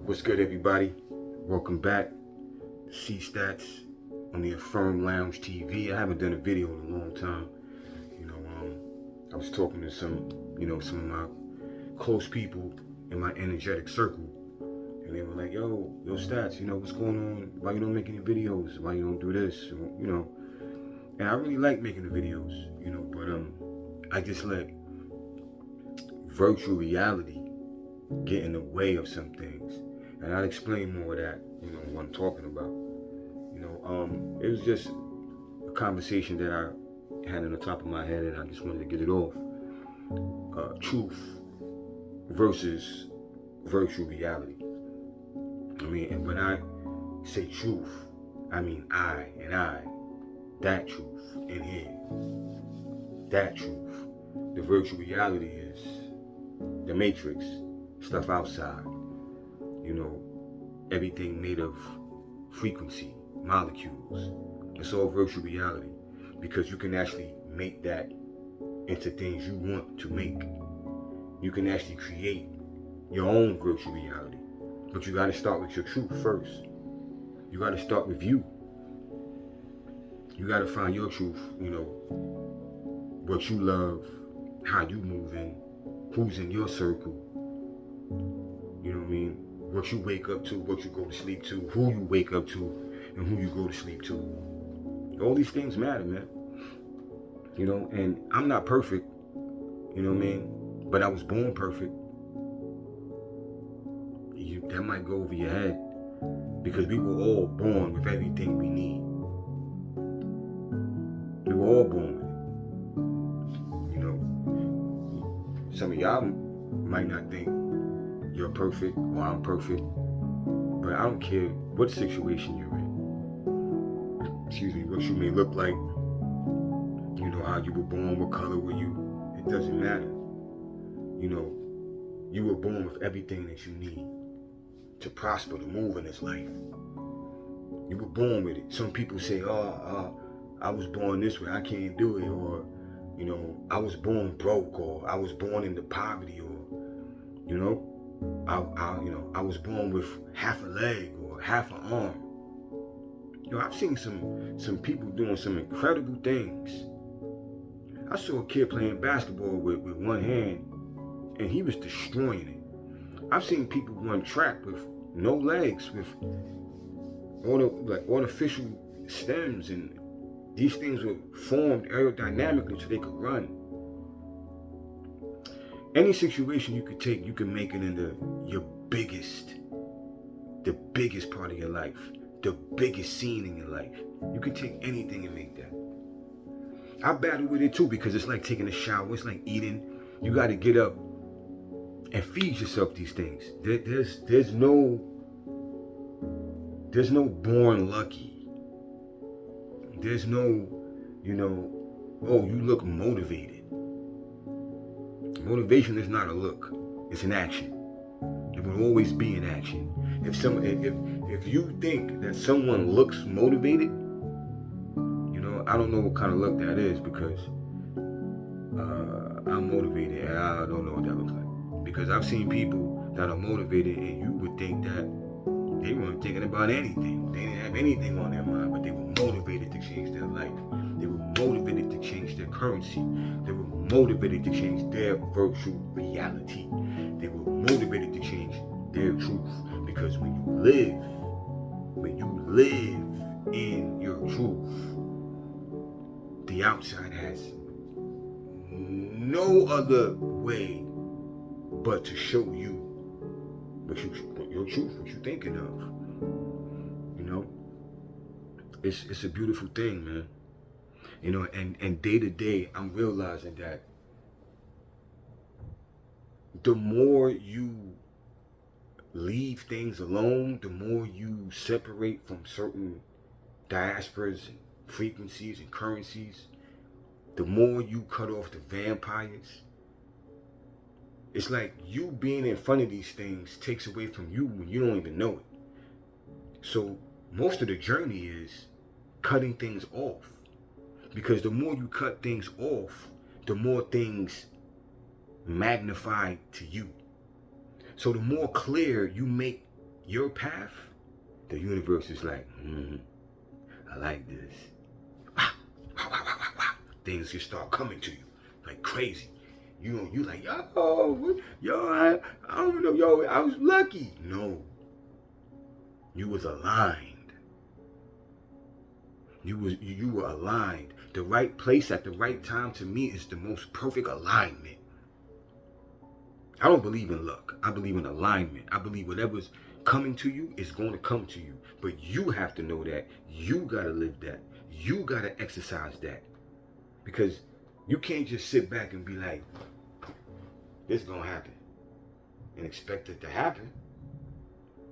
What's good, everybody? Welcome back to C-Stats on the Affirm Lounge TV. I haven't done a video in a long time. I was talking to some of my close people in my energetic circle, and they were like, yo, Stats, what's going on? Why you don't make any videos? Why you don't do this? And I really like making the videos, but I just let virtual reality get in the way of some things. And I'll explain more of that, what I'm talking about. It was just a conversation that I had on the top of my head, and I just wanted to get it off. Truth versus virtual reality. And when I say truth, I mean I, that truth in here. That truth. The virtual reality is the matrix, stuff outside. Everything made of frequency, molecules. It's all virtual reality, because you can actually make that into things you want to make. You can actually create your own virtual reality, but you got to start with your truth first. You got to start with you. You got to find your truth, what you love, how you moving, who's in your circle. What you wake up to, what you go to sleep to, who you wake up to, and who you go to sleep to. All these things matter, man. And I'm not perfect, but I was born perfect. That might go over your head, because we were all born with everything we need. We were all born with it. Some of y'all might not think you're perfect or I'm perfect, but I don't care what situation you're in. Excuse me, what you may look like, how you were born, what color were you, it doesn't matter. You were born with everything that you need to prosper, to move in this life. You were born with it. Some people say, I was born this way, I can't do it, or, I was born broke, or I was born into poverty, or, I was born with half a leg or half an arm. I've seen some people doing some incredible things. I saw a kid playing basketball with one hand, and he was destroying it. I've seen people run track with no legs, with artificial stems, and these things were formed aerodynamically so they could run. Any situation you could take, you can make it into the biggest part of your life, the biggest scene in your life. You can take anything and make that. I battle with it too, because it's like taking a shower, it's like eating. You got to get up and feed yourself these things. There's no born lucky. There's no, you look motivated. Motivation is not a look, it's an action. It will always be an action. If you think that someone looks motivated, I don't know what kind of look that is, because I'm motivated and I don't know what that looks like. Because I've seen people that are motivated, and you would think that they weren't thinking about anything. They didn't have anything on their mind, but they were motivated to change their life. They were motivated to change their currency. They were motivated to change their virtual reality. They were motivated to change their truth. Because when you live in your truth, the outside has no other way but to show you your truth, what you're thinking of. It's a beautiful thing, man. And day to day, I'm realizing that the more you leave things alone, the more you separate from certain diasporas and frequencies and currencies, the more you cut off the vampires. It's like you being in front of these things takes away from you when you don't even know it. So most of the journey is cutting things off. Because the more you cut things off, the more things magnify to you. So the more clear you make your path, the universe is like, I like this. Things just start coming to you like crazy. You like, I don't know, I was lucky. No, you was aligned. You were aligned. The right place at the right time, to me, is the most perfect alignment. I don't believe in luck. I believe in alignment. I believe whatever's coming to you is going to come to you. But you have to know that. You got to live that. You got to exercise that. Because you can't just sit back and be like, this is going to happen, and expect it to happen.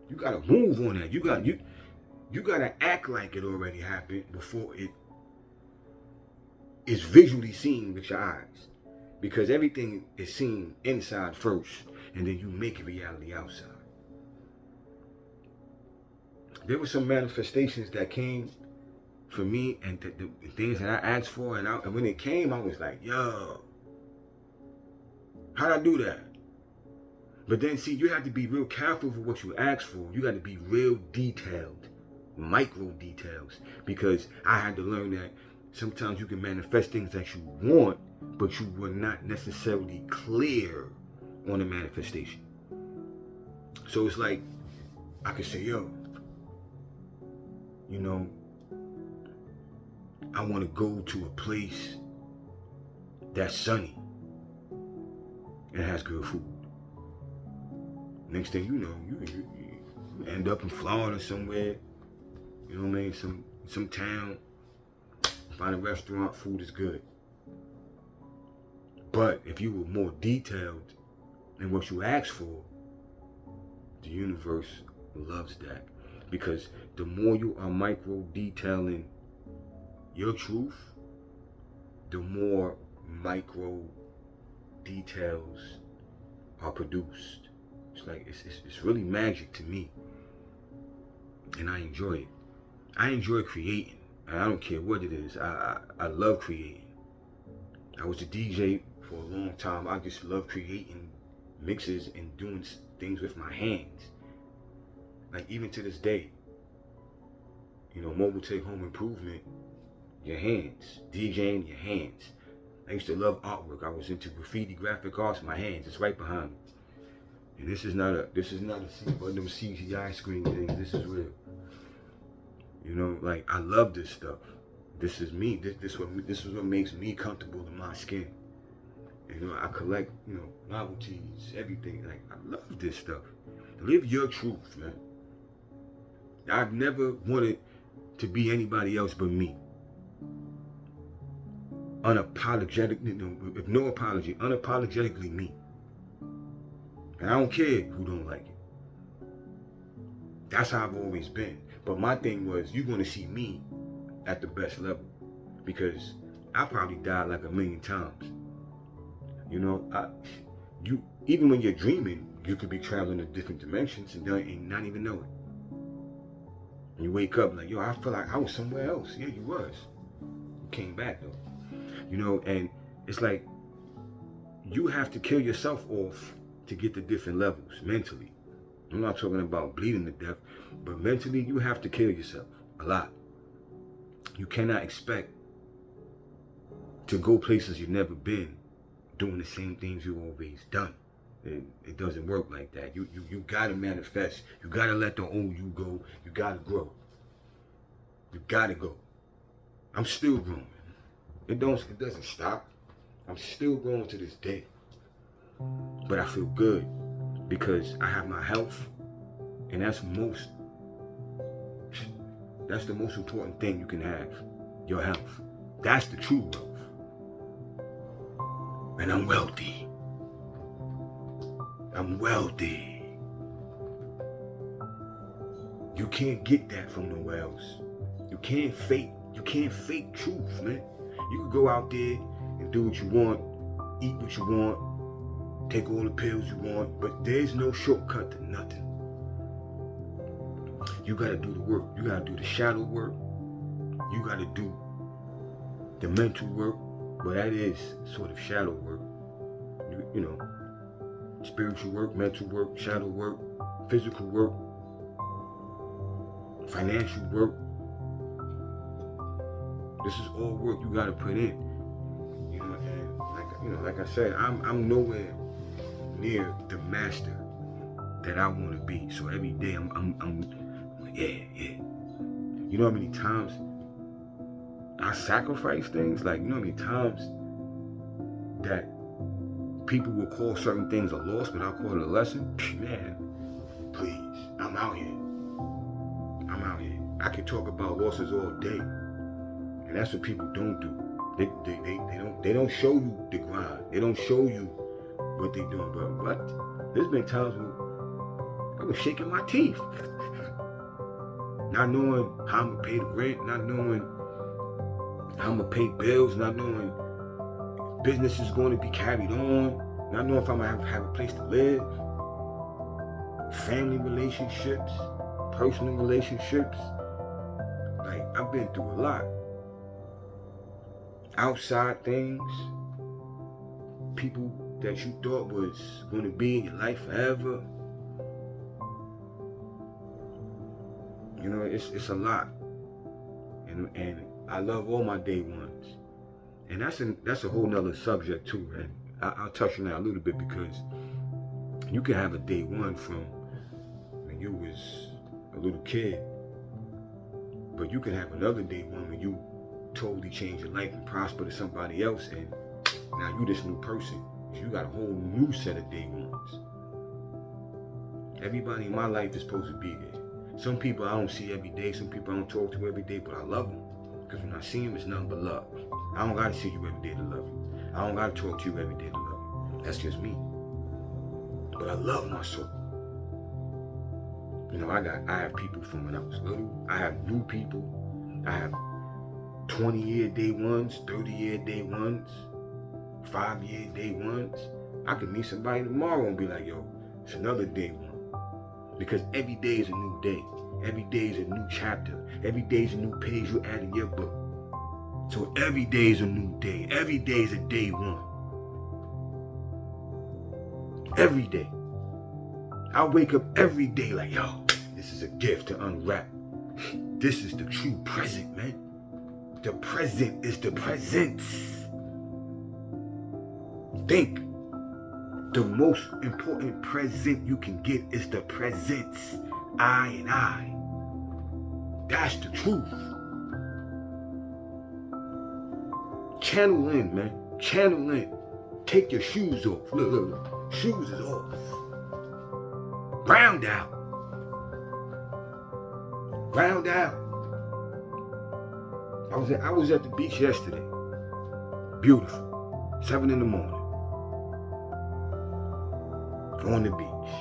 You got to move on that. You got to act like it already happened before it is visually seen with your eyes. Because everything is seen inside first, and then you make it reality outside. There were some manifestations that came for me, and the things that I asked for, and when it came, I was like, yo, how'd I do that? But then, see, you have to be real careful for what you ask for. You got to be real detailed, micro details, because I had to learn that sometimes you can manifest things that you want, but you were not necessarily clear on the manifestation. So it's like, I could say, yo, I want to go to a place that's sunny and has good food. Next thing you know, you end up in Florida somewhere, you know what I mean, some town, find a restaurant, food is good. But if you were more detailed in what you asked for, the universe loves that. Because the more you are micro detailing your truth, the more micro details are produced. It's like, it's really magic to me. And I enjoy it. I enjoy creating. And I don't care what it is. I love creating. I was a DJ for a long time. I just love creating mixes and doing things with my hands. Like, even to this day, mobile take home improvement, your hands. DJing, your hands. I used to love artwork. I was into graffiti, graphic arts, my hands. It's right behind me. And this is not a one of them CGI screen things. This is real. Like, I love this stuff. This is me. This is what makes me comfortable in my skin. I collect, novelties, everything. Like, I love this stuff. Live your truth, man. I've never wanted to be anybody else but me. Unapologetic, with no apology, unapologetically me. And I don't care who don't like it. That's how I've always been. But my thing was, you're going to see me at the best level. Because I probably died like 1,000,000 times. Even when you're dreaming, you could be traveling to different dimensions and not even know it. And you wake up like, yo, I feel like I was somewhere else. Yeah, you was. You came back though. And it's like, you have to kill yourself off to get to different levels mentally. I'm not talking about bleeding to death, but mentally you have to kill yourself a lot. You cannot expect to go places you've never been doing the same things you've always done. It doesn't work like that. You gotta manifest. You gotta let the old you go. You gotta grow. You gotta go. I'm still growing. It doesn't stop. I'm still growing to this day. But I feel good because I have my health, and that's the most important thing you can have. Your health. That's the true wealth. And I'm wealthy. I'm wealthy. You can't get that from nowhere else. You can't fake truth, man. You can go out there and do what you want, eat what you want, take all the pills you want, but there's no shortcut to nothing. You gotta do the work. You gotta do the shadow work. You gotta do the mental work. Well, that is sort of shadow work. Spiritual work, mental work, shadow work, physical work. financial work. This is all work you gotta put in. You know, and like I said, I'm nowhere near the master that I want to be. So every day I'm yeah. You know how many times I sacrifice things? Like, you know how many times that people will call certain things a loss, but I'll call it a lesson? Man, please, I'm out here. I can talk about losses all day. And that's what people don't do. They don't show you the grind. They don't show you what they're doing. But what? There's been times when I was shaking my teeth. Not knowing how I'm gonna pay the rent, not knowing how I'm gonna pay bills, not knowing if business is going to be carried on, not knowing if I'm gonna have a place to live, family relationships, personal relationships. Like, I've been through a lot. Outside things, people that you thought was going to be in your life forever. You know, it's a lot. And I love all my day ones. And that's a whole nother subject too, man. I'll touch on that a little bit, because you can have a day one from when you was a little kid, but you can have another day one when you totally change your life and prosper to somebody else, and now you this new person. You got a whole new set of day ones. Everybody in my life is supposed to be there. Some people I don't see every day, some people I don't talk to every day, but I love them. Because when I see them, it's nothing but love. I don't gotta see you every day to love you. I don't gotta talk to you every day to love you. That's just me. But I love my soul. You know, I have people from when I was little. I have new people. I have 20-year day ones, 30-year day ones, 5-year day ones. I could meet somebody tomorrow and be like, yo, it's another day one. Because every day is a new day. Every day is a new chapter. Every day is a new page you add in your book. So every day is a new day. Every day is a day one. Every day. I wake up every day like, yo, this is a gift to unwrap. This is the true present, man. The present is the present. Think. The most important present you can get is the present. I and I. That's the truth. Channel in, man. Channel in. Take your shoes off. Look. Shoes is off. Ground out. Ground out. I was at the beach yesterday. Beautiful. 7 in the morning. On the beach.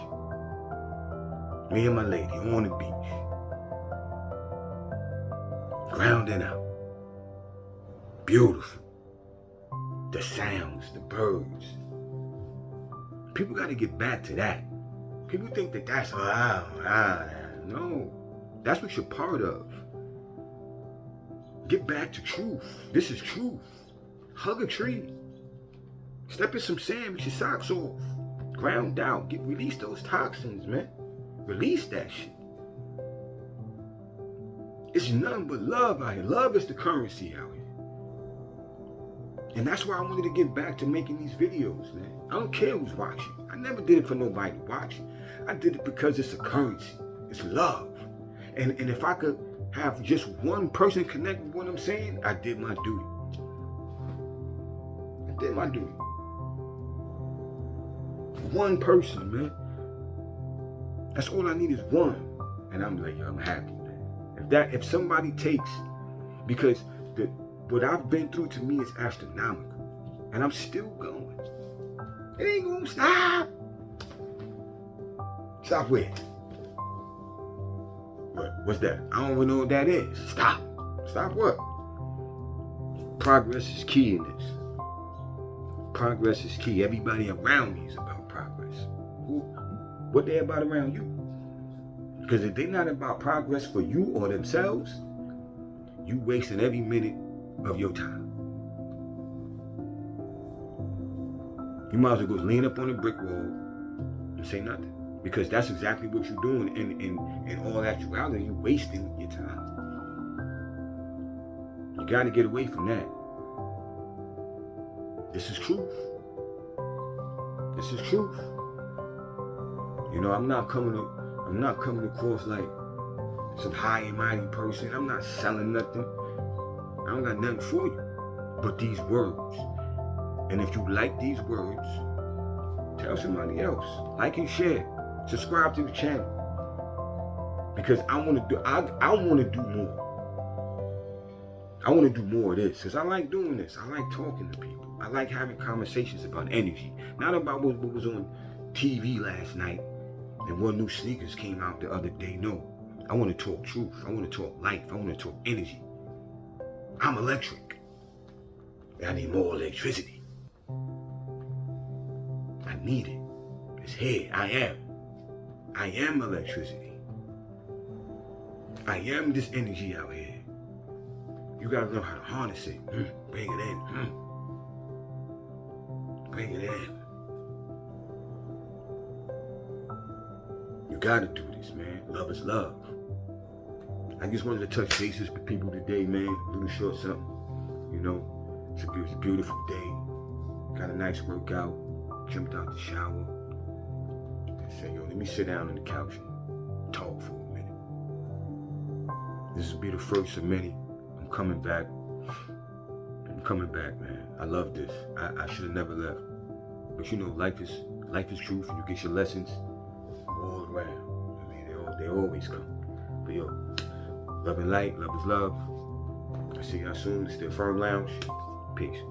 Me and my lady on the beach. Grounding out. Beautiful. The sounds, the birds. People got to get back to that. People think that that's, no. That's what you're part of. Get back to truth. This is truth. Hug a tree. Step in some sand with your socks off. Ground out. Release those toxins, man. Release that shit. It's nothing but love out here. Love is the currency out here. And that's why I wanted to get back to making these videos, man. I don't care who's watching. I never did it for nobody to watch. I did it because it's a currency. It's love. And if I could have just one person connect with what I'm saying, I did my duty. I did my duty. One person, man. That's all I need is one. And I'm like, yo, I'm happy, man. If somebody takes, because what I've been through to me is astronomical. And I'm still going. It ain't gonna stop. Stop where? What's that? I don't even know what that is. Stop. Stop what? Progress is key in this. Progress is key. Everybody around me is about progress. What they about around you? Because if they're not about progress for you or themselves, you wasting every minute of your time. You might as well go lean up on a brick wall and say nothing. Because that's exactly what you're doing. And in all actuality, you're wasting your time. You got to get away from that. This is truth. This is truth. You know, I'm not coming across like some high and mighty person. I'm not selling nothing. I don't got nothing for you but these words. And if you like these words, tell somebody else. Like and share. Subscribe to the channel. Because I want to do more. I want to do more of this because I like doing this. I like talking to people. I like having conversations about energy. Not about what was on TV last night and what new sneakers came out the other day. No. I want to talk truth. I want to talk life. I want to talk energy. I'm electric. I need more electricity. I need it. It's here. I am electricity. I am this energy out here. You gotta know how to harness it. Bring it in. Bring it in. You gotta do this, man. Love is love. I just wanted to touch bases with people today, man. A little short something. You know, it's a beautiful day. Got a nice workout. Jumped out the shower. I said, yo, let me sit down on the couch and talk for a minute. This will be the first of many. I'm coming back. I'm coming back, man. I love this. I should have never left. But you know, life is truth, and you get your lessons all around. I mean, they always come. But yo, love and light, love is love. I'll see y'all soon. It's the Affirm Lounge. Peace.